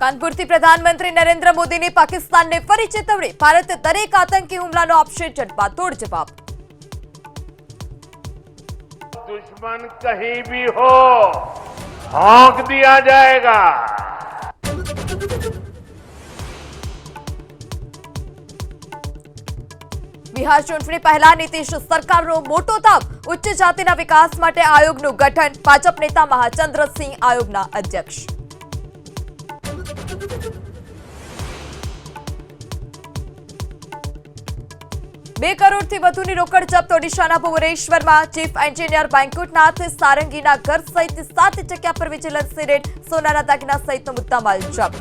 કાનપુરથી પ્રધાનમંત્રી નરેન્દ્ર મોદીની પાકિસ્તાનને ફરી ચેતવણી, ભારત દરેક આતંકી હુમલાનો આપશે જડબાતોડ જવાબ। दुश्मन कहीं भी हो भौंक दिया जाएगा। બિહાર ચૂંટણી પહેલા નીતિશ સરકારનો મોટો દાવ, ઉચ્ચ જાતિના વિકાસ માટે આયોગનું ગઠન, ભાજપ નેતા મહાચંદ્રસિંહ આયોગના અધ્યક્ષ। બે કરોડથી વધુની રોકડ જપ્ત, ઓડિશાના ભુવનેશ્વરમાં ચીફ એન્જિનિયર બેંકુટનાથ સારંગીના ઘર સહિત 7 જગ્યા પર વિજિલન્સની રેડ, સોનાના દાગીના સહિતનો મુદ્દામાલ જપ્ત।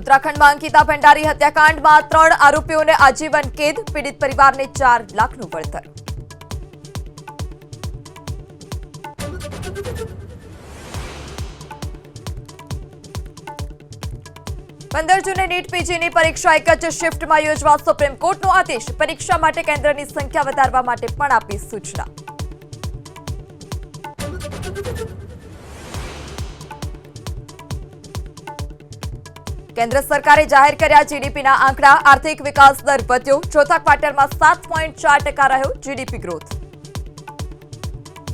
ઉત્તરાખંડમાં અંકિતા ભંડારી હત્યાકાંડમાં 3 આરોપીઓને આજીવન કેદ, પીડિત પરિવારને 4 લાખનું વળતર। જૂને નીટ પીજીની પરીક્ષા એક જ શિફ્ટમાં યોજવા સુપ્રીમ કોર્ટનો આદેશ, પરીક્ષા માટે કેન્દ્રની સંખ્યા વધારવા માટે પણ આપી સૂચના। કેન્દ્ર સરકારે જાહેર કર્યા જીડીપીના આંકડા, આર્થિક વિકાસ દર વધ્યો, ચોથા ક્વાર્ટરમાં 7.4% રહ્યો જીડીપી ગ્રોથ।